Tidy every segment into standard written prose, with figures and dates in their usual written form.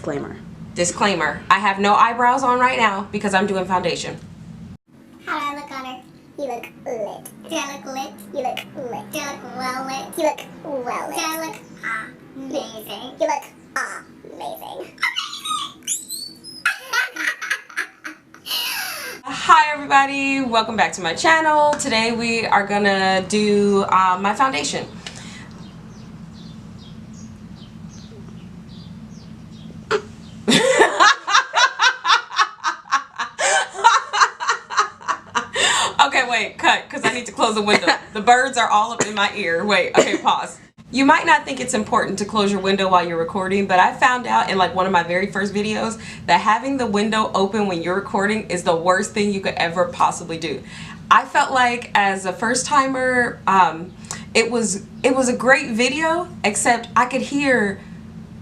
Disclaimer. Disclaimer. I have no eyebrows on right now because I'm doing foundation. How do I look on her? You look lit. Do I look lit? You look lit. Do I look well lit? You look well lit. Do I look amazing? You look amazing. Hi everybody, welcome back to my channel. Today we are gonna do my foundation. Okay, wait, cut, because I need to close the window. The birds are all up in my ear. Wait, okay, pause. You might not think it's important to close your window while you're recording, but I found out in like one of my very first videos that having the window open when you're recording is the worst thing you could ever possibly do. I felt like as a first timer, it was a great video, except I could hear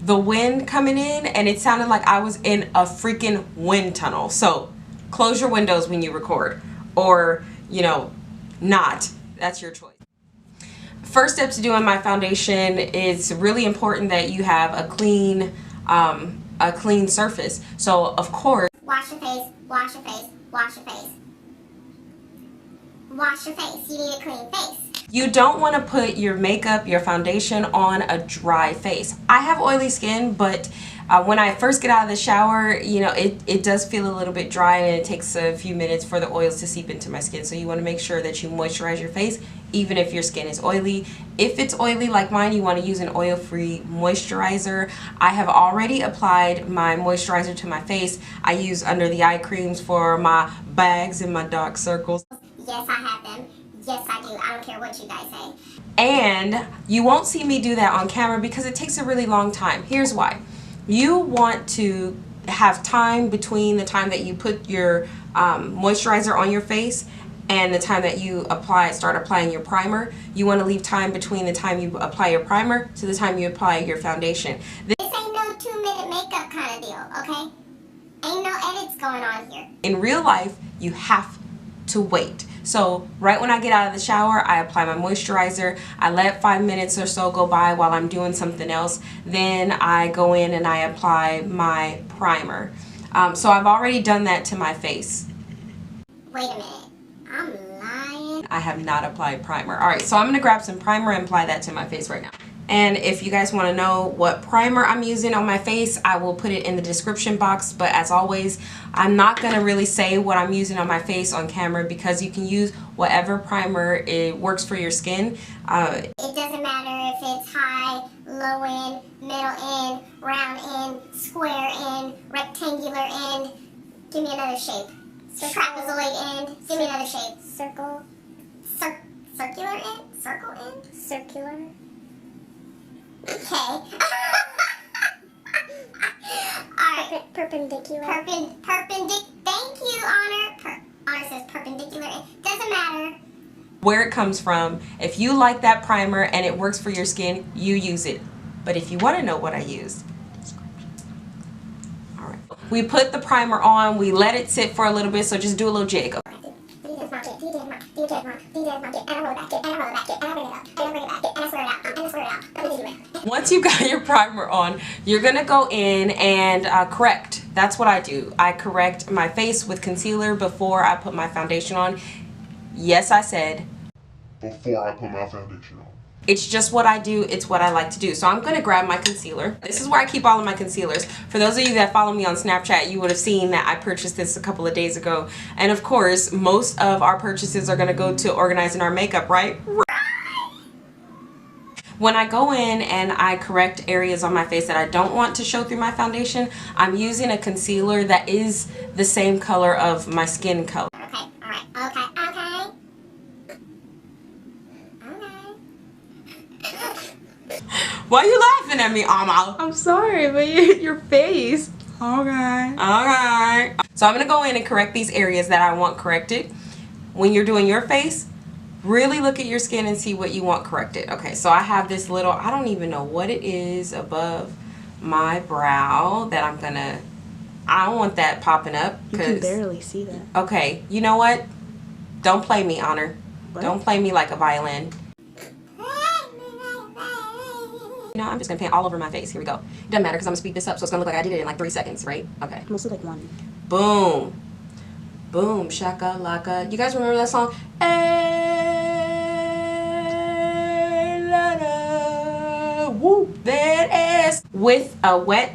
the wind coming in and it sounded like I was in a freaking wind tunnel. So close your windows when you record, or you know, not. That's your choice. First step to doing my foundation, it's really important that you have a clean surface. So of course, wash your face, wash your face, wash your face. Wash your face. You need a clean face. You don't want to put your makeup, your foundation on a dry face. I have oily skin, but when I first get out of the shower, you know, it does feel a little bit dry and it takes a few minutes for the oils to seep into my skin. So you want to make sure that you moisturize your face even if your skin is oily. If it's oily like mine, you want to use an oil-free moisturizer. I have already applied my moisturizer to my face. I use under the eye creams for my bags and my dark circles. Yes, I have them. Yes, I do. I don't care what you guys say. And you won't see me do that on camera because it takes a really long time. Here's why. You want to have time between the time that you put your moisturizer on your face and the time that you start applying your primer. You want to leave time between the time you apply your primer to the time you apply your foundation. This ain't no 2-minute makeup kind of deal, okay? Ain't no edits going on here. In real life, you have to wait. So right when I get out of the shower, I apply my moisturizer. I let 5 minutes or so go by while I'm doing something else. Then I go in and I apply my primer. So I've already done that to my face. Wait a minute. I'm lying. I have not applied primer. Alright, so I'm going to grab some primer and apply that to my face right now. And if you guys want to know what primer I'm using on my face, I will put it in the description box. But as always, I'm not going to really say what I'm using on my face on camera because you can use whatever primer it works for your skin. It doesn't matter if it's high, low end, middle end, round end, square end, rectangular end. Give me another shape. Trapezoid end. Give me another shape. Circle. Circular end? Circle end? Circular. Okay. Alright. Perpendicular. Thank you, Honor. Honor says perpendicular. Doesn't matter where it comes from. If you like that primer and it works for your skin, you use it. But if you want to know what I used, alright. We put the primer on, we let it sit for a little bit, so just do a little jig. Once you got your primer on, you're gonna go in and correct. That's what I do. I correct my face with concealer before I put my foundation on. Yes, I said before I put my foundation on. It's just what I do. It's what I like to do. So I'm going to grab my concealer. This is where I keep all of my concealers. For those of you that follow me on Snapchat, you would have seen that I purchased this a couple of days ago. And of course, most of our purchases are going to go to organizing our makeup, right? When I go in and I correct areas on my face that I don't want to show through my foundation, I'm using a concealer that is the same color of my skin color. Okay, alright, okay. Why are you laughing at me, Amma? I'm sorry, but your face. Okay. Alright. So I'm going to go in and correct these areas that I want corrected. When you're doing your face, really look at your skin and see what you want corrected. Okay, so I have this little, I don't even know what it is above my brow that I'm going to, I don't want that popping up. You can barely see that. Okay, you know what? Don't play me, Honor. What? Don't play me like a violin. Now I'm just gonna paint all over my face. Here we go. It doesn't matter because I'm gonna speed this up, so it's gonna look like I did it in like 3 seconds, right? Okay. Mostly like 1. Boom. Boom. Shaka laka. You guys remember that song? Hey, la, la, whoop that ass. With a wet.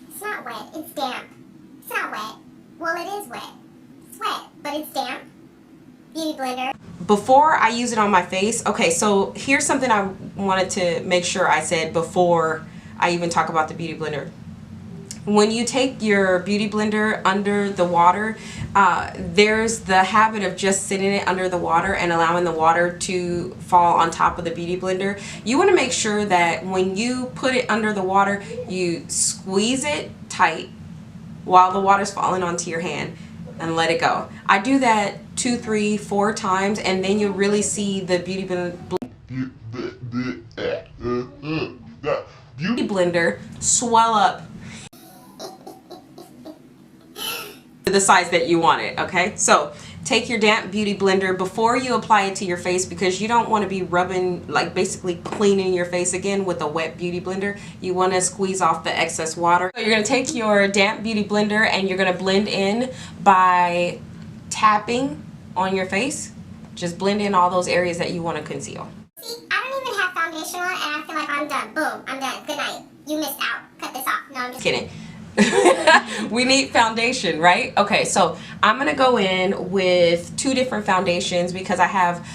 It's not wet, it's damp. It's not wet. Well, it is wet. It's wet, but it's damp. Beauty blender. Before I use it on my face, okay, so here's something I wanted to make sure I said before I even talk about the beauty blender. When you take your beauty blender under the water, there's the habit of just sitting it under the water and allowing the water to fall on top of the beauty blender. You want to make sure that when you put it under the water, you squeeze it tight while the water's falling onto your hand and let it go. I do that 2, 3, 4 times, and then you'll really see the beauty blender swell up to the size that you want it. Okay, so take your damp beauty blender before you apply it to your face, because you don't want to be rubbing, like basically cleaning your face again with a wet beauty blender. You want to squeeze off the excess water. So you're going to take your damp beauty blender and you're going to blend in by tapping on your face. Just blend in all those areas that you want to conceal. See, I don't even have foundation on and I feel like I'm done. Boom, I'm done. Good night. You missed out. Cut this off. No, I'm just kidding. We need foundation, right? Okay, so I'm gonna go in with 2 different foundations because I have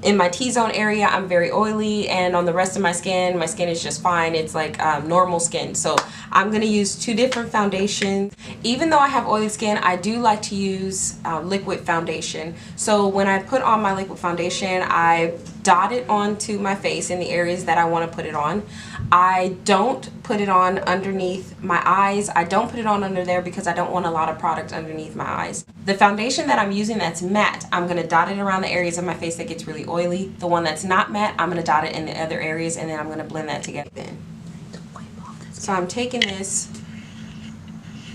in my T-zone area I'm very oily, and on the rest of my skin is just fine. It's like normal skin. So I'm gonna use 2 different foundations. Even though I have oily skin, I do like to use liquid foundation. So when I put on my liquid foundation, I dot it onto my face in the areas that I want to put it on. I don't put it on underneath my eyes. I don't put it on under there because I don't want a lot of product underneath my eyes. The foundation that I'm using that's matte, I'm going to dot it around the areas of my face that gets really oily. The one that's not matte, I'm going to dot it in the other areas, and then I'm going to blend that together. So I'm taking this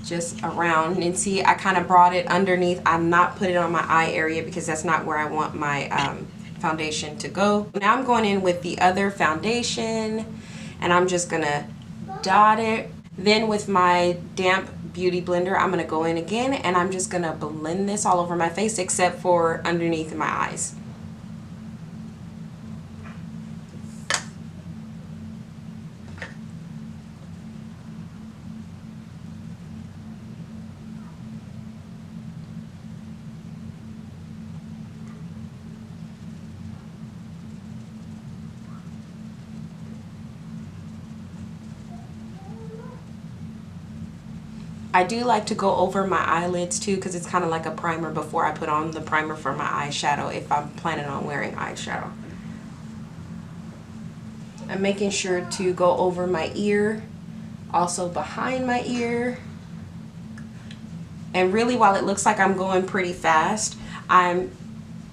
just around, and see I kind of brought it underneath. I'm not putting it on my eye area because that's not where I want my foundation to go. Now I'm going in with the other foundation, and I'm just gonna dot it. Then with my damp beauty blender, I'm gonna go in again, and I'm just gonna blend this all over my face except for underneath my eyes. I do like to go over my eyelids too, because it's kind of like a primer before I put on the primer for my eyeshadow if I'm planning on wearing eyeshadow. I'm making sure to go over my ear, also behind my ear. And really, while it looks like I'm going pretty fast, I'm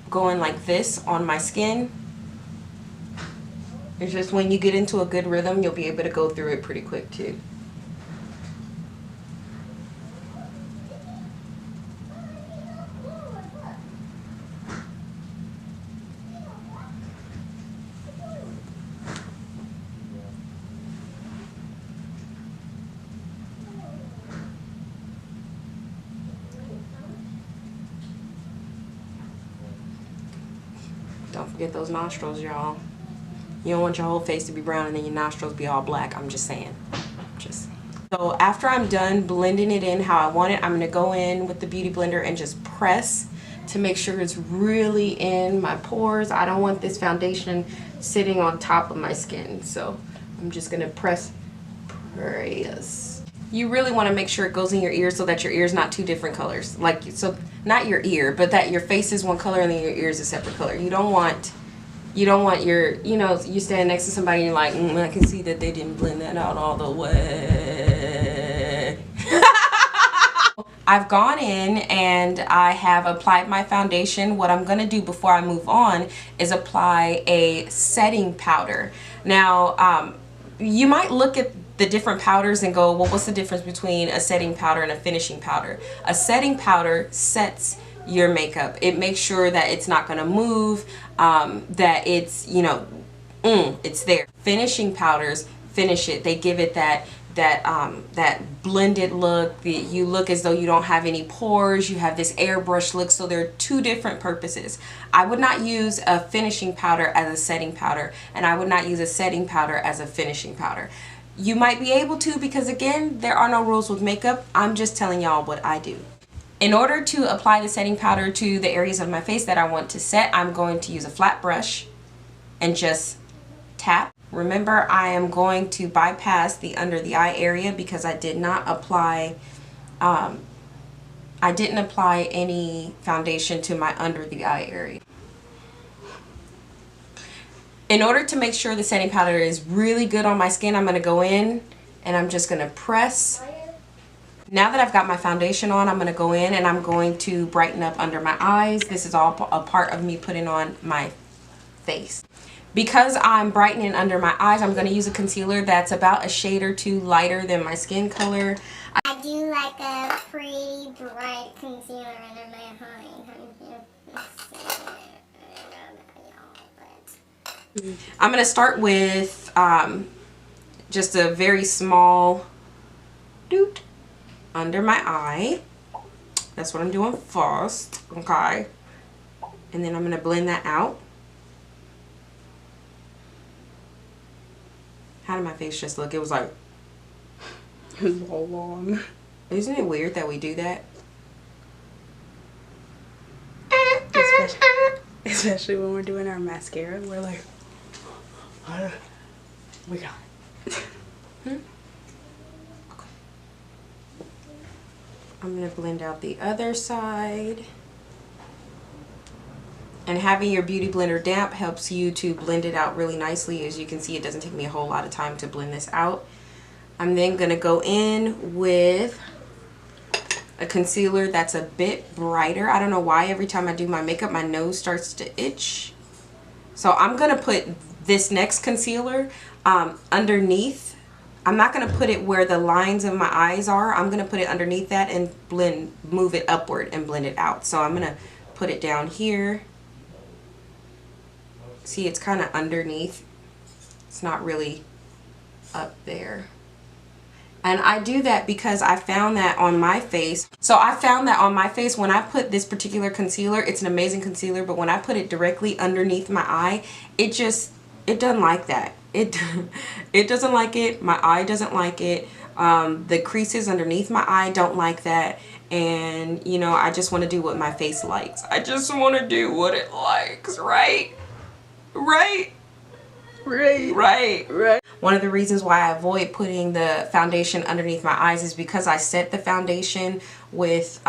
going like this on my skin. It's just when you get into a good rhythm, you'll be able to go through it pretty quick too. Don't forget those nostrils, y'all. You don't want your whole face to be brown and then your nostrils be all black. I'm just saying. So after I'm done blending it in how I want it, I'm going to go in with the beauty blender and just press to make sure it's really in my pores. I don't want this foundation sitting on top of my skin. So I'm just going to press. You really want to make sure it goes in your ear so that your ear is not 2 different colors. Like, so not your ear, but that your face is one color and then your ear is a separate color. You don't want your, you know, you stand next to somebody and you're like, I can see that they didn't blend that out all the way. I've gone in and I have applied my foundation. What I'm going to do before I move on is apply a setting powder. Now, you might look at the different powders and go, well, what's the difference between a setting powder and a finishing powder? A setting powder sets your makeup. It makes sure that it's not going to move, that it's, you know, it's there. Finishing powders finish it. They give it that blended look. You look as though you don't have any pores. You have this airbrush look. So there are two different purposes. I would not use a finishing powder as a setting powder, and I would not use a setting powder as a finishing powder. You might be able to, because again, there are no rules with makeup. I'm just telling y'all what I do. In order to apply the setting powder to the areas of my face that I want to set, I'm going to use a flat brush and just tap. Remember, I am going to bypass the under the eye area because I did not apply I didn't apply any foundation to my under the eye area. In order to make sure the setting powder is really good on my skin, I'm going to go in and I'm just going to press. Now that I've got my foundation on, I'm going to go in and I'm going to brighten up under my eyes. This is all a part of me putting on my face. Because I'm brightening under my eyes, I'm going to use a concealer that's about a shade or two lighter than my skin color. I do like a pretty bright concealer under my eye. I'm going to start with just a very small doot under my eye. That's what I'm doing first, okay? And then I'm going to blend that out. How did my face just look? It was like so long. Isn't it weird that we do that? Especially when we're doing our mascara, we're like, we got it. I'm going to blend out the other side. And having your beauty blender damp helps you to blend it out really nicely. As you can see, it doesn't take me a whole lot of time to blend this out. I'm then going to go in with a concealer that's a bit brighter. I don't know why every time I do my makeup, my nose starts to itch. So I'm going to put this next concealer underneath. I'm not going to put it where the lines of my eyes are. I'm going to put it underneath that and move it upward and blend it out. So I'm going to put it down here. See, it's kind of underneath. It's not really up there. And I do that because I found that on my face. So I found that on my face when I put this particular concealer, it's an amazing concealer, but when I put it directly underneath my eye, it doesn't like that. It doesn't like it. My eye doesn't like it. The creases underneath my eye don't like that. And, you know, I just want to do what my face likes. I just want to do what it likes, right? Right? Right. One of the reasons why I avoid putting the foundation underneath my eyes is because I set the foundation with,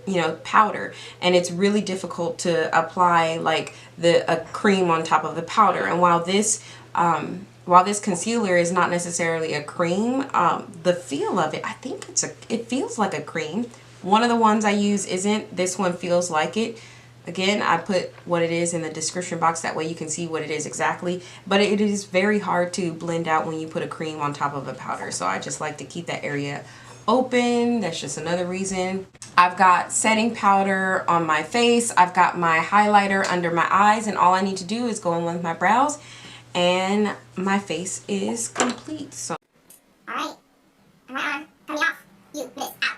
you know, powder. And it's really difficult to apply like a cream on top of the powder. And while this concealer is not necessarily a cream, the feel of it, I think it feels like a cream. One of the ones I use isn't. This one feels like it. Again, I put what it is in the description box, that way you can see what it is exactly. But it is very hard to blend out when you put a cream on top of a powder. So I just like to keep that area open. That's just another reason. I've got setting powder on my face. I've got my highlighter under my eyes. And all I need to do is go in with my brows. And my face is complete. So. Alright. Alright, coming off. You miss out.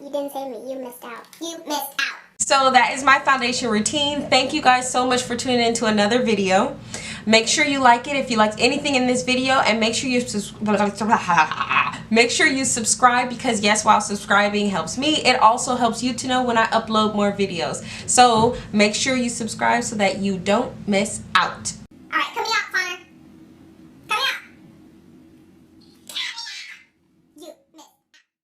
You didn't say me. You missed out. You missed out. So that is my foundation routine. Thank you guys so much for tuning in to another video. Make sure you like it if you liked anything in this video, and make sure you subscribe, because yes, while subscribing helps me, it also helps you to know when I upload more videos. So make sure you subscribe so that you don't miss out.